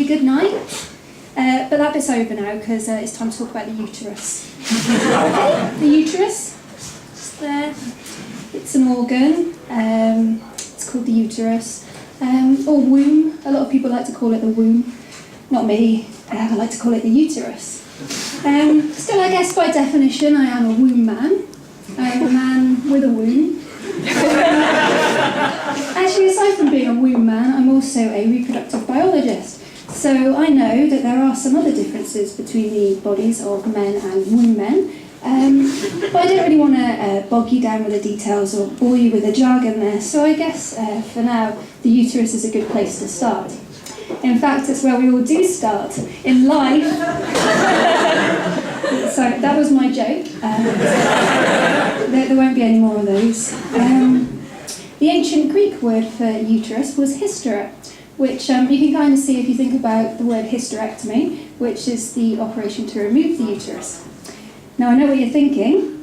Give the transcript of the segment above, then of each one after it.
lovely good night. But that bit's over now because it's time to talk about the uterus. Okay, the uterus, just there. It's an organ. It's called the uterus, or womb. A lot of people like to call it the womb. Not me. I like to call it the uterus. Still, I guess by definition, I am a womb man. I am a man with a womb. Actually, aside from being a womb man, I'm also a reproductive biologist. So I know that there are some other differences between the bodies of men and womb men. But I don't really want to bog you down with the details or bore you with the jargon there. So I guess for now, the uterus is a good place to start. In fact, it's where we all do start in life. So that was my joke. There won't be any more of those. The ancient Greek word for uterus was hystera, which you can kind of see if you think about the word hysterectomy, which is the operation to remove the uterus. Now I know what you're thinking.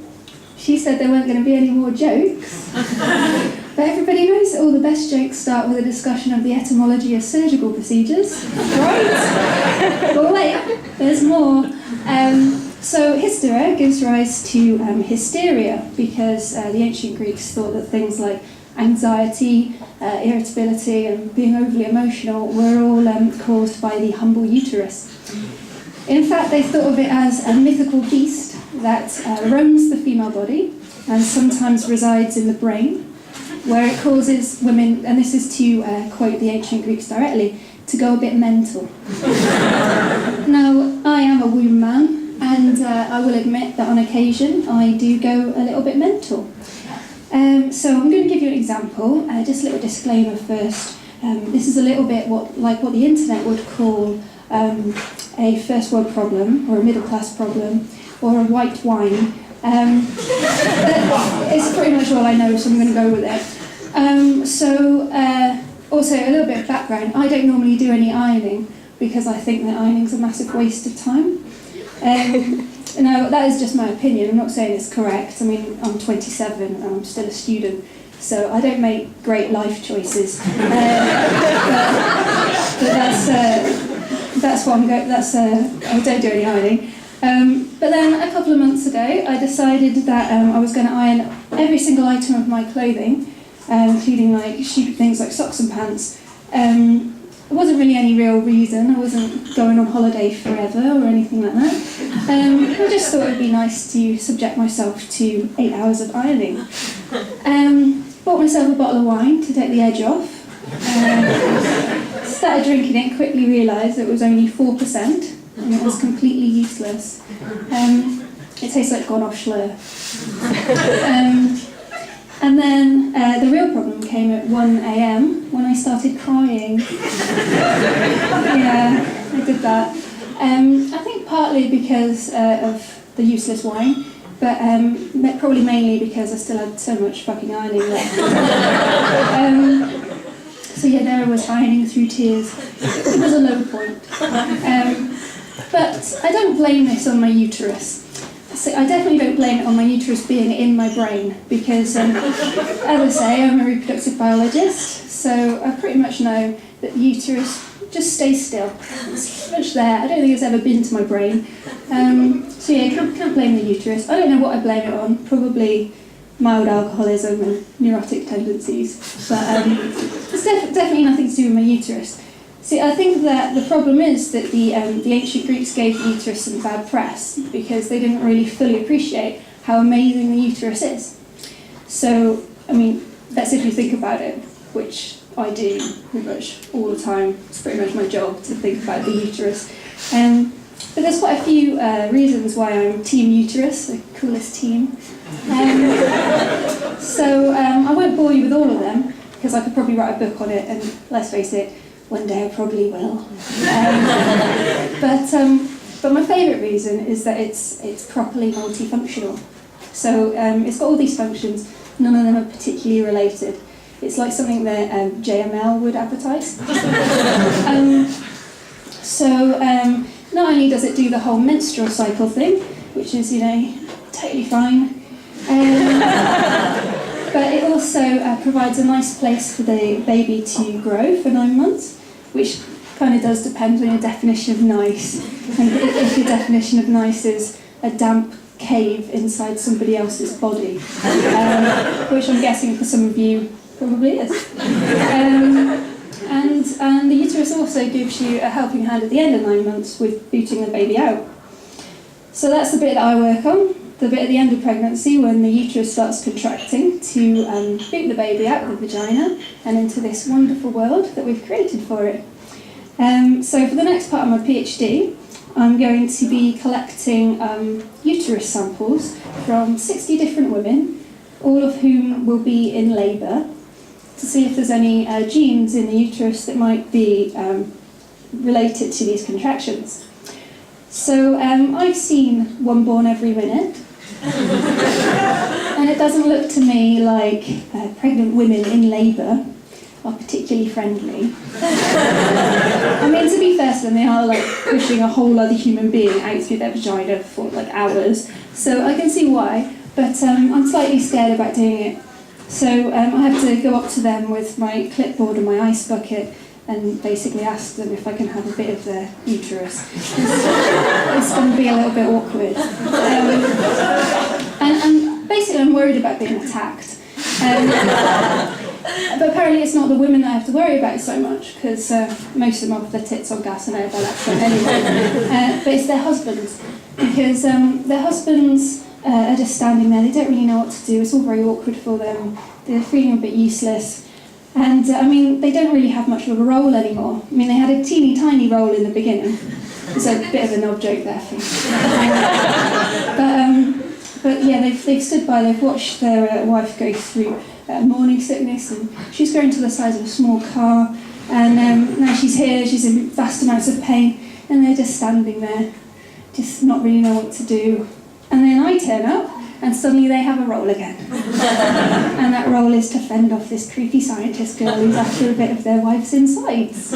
She said there weren't going to be any more jokes. But everybody knows that all the best jokes start with a discussion of the etymology of surgical procedures, right? But wait, there's more. So hystera gives rise to hysteria because the ancient Greeks thought that things like anxiety, irritability and being overly emotional were all caused by the humble uterus. In fact, they thought of it as a mythical beast that roams the female body and sometimes resides in the brain, where it causes women, and this is to quote the ancient Greeks directly, to go a bit mental. Now, I am a womb man, and I will admit that on occasion I do go a little bit mental. So I'm going to give you an example, just a little disclaimer first. This is a little bit like what the internet would call a first world problem, or a middle class problem, or a white wine. It's pretty much all I know, so I'm going to go with it. Also a little bit of background. I don't normally do any ironing because I think that ironing's a massive waste of time. Now, that is just my opinion. I'm not saying it's correct. I mean, I'm 27 and I'm still a student, so I don't make great life choices. But that's what I'm going. I don't do any ironing. But then a couple of months ago, I decided that I was going to iron every single item of my clothing, including like stupid things like socks and pants. There wasn't really any real reason. I wasn't going on holiday forever or anything like that. I just thought it would be nice to subject myself to 8 hours of ironing. Bought myself a bottle of wine to take the edge off. Started drinking it, quickly realised it was only 4%. And it was completely useless. It tastes like gone off Schlur. And then the real problem came at 1 a.m. when I started crying. Yeah, I did that. I think partly because of the useless wine, but probably mainly because I still had so much fucking ironing left. So yeah, there I was ironing through tears. It was a low point. But I don't blame this on my uterus. So I definitely don't blame it on my uterus being in my brain because, as I say, I'm a reproductive biologist, so I pretty much know that the uterus just stays still. It's pretty much there. I don't think it's ever been to my brain. So yeah, can't blame the uterus. I don't know what I blame it on. Probably mild alcoholism and neurotic tendencies. But it's definitely nothing to do with my uterus. See, I think that the problem is that the ancient Greeks gave the uterus some bad press because they didn't really fully appreciate how amazing the uterus is. So, I mean, that's if you think about it, which I do pretty much all the time. It's pretty much my job to think about the uterus. But there's quite a few reasons why I'm Team Uterus, the coolest team. So I won't bore you with all of them because I could probably write a book on it, and let's face it, one day I probably will. But my favourite reason is that it's properly multifunctional. So it's got all these functions, none of them are particularly related. It's like something that JML would advertise. Not only does it do the whole menstrual cycle thing, which is, totally fine, but it also provides a nice place for the baby to grow for 9 months, which kind of does depend on your definition of nice. And if your definition of nice is a damp cave inside somebody else's body, which I'm guessing for some of you probably is. And the uterus also gives you a helping hand at the end of 9 months with booting the baby out. So that's the bit that I work on, the bit at the end of pregnancy when the uterus starts contracting to boot the baby out of the vagina and into this wonderful world that we've created for it. So for the next part of my PhD, I'm going to be collecting uterus samples from 60 different women, all of whom will be in labour, to see if there's any genes in the uterus that might be related to these contractions. So I've seen one born every minute, and it doesn't look to me like pregnant women in labour are particularly friendly. I mean, to be fair to them, they are like pushing a whole other human being out through their vagina for like hours, so I can see why, but I'm slightly scared about doing it. So I have to go up to them with my clipboard and my ice bucket and basically ask them if I can have a bit of their uterus. It's going to be a little bit awkward. And basically I'm worried about being attacked. But apparently it's not the women that I have to worry about so much, because most of them have their tits on gas and air by that point anyway. But it's their husbands, because their husbands are just standing there, they don't really know what to do, it's all very awkward for them, they're feeling a bit useless. And I mean, they don't really have much of a role anymore. I mean, they had a teeny tiny role in the beginning. It's a bit of a knob joke there for you. But yeah, they've stood by, they've watched their wife go through morning sickness, and she's grown to the size of a small car, and now she's here, she's in vast amounts of pain, and they're just standing there, just not really know what to do. And then I turn up, and suddenly they have a role again. And that role is to fend off this creepy scientist girl who's after a bit of their wife's insides.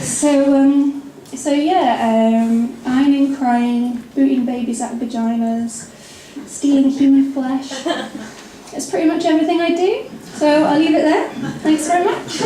So yeah, ironing, crying, booting babies out of vaginas, stealing human flesh. That's pretty much everything I do. So I'll leave it there. Thanks very much.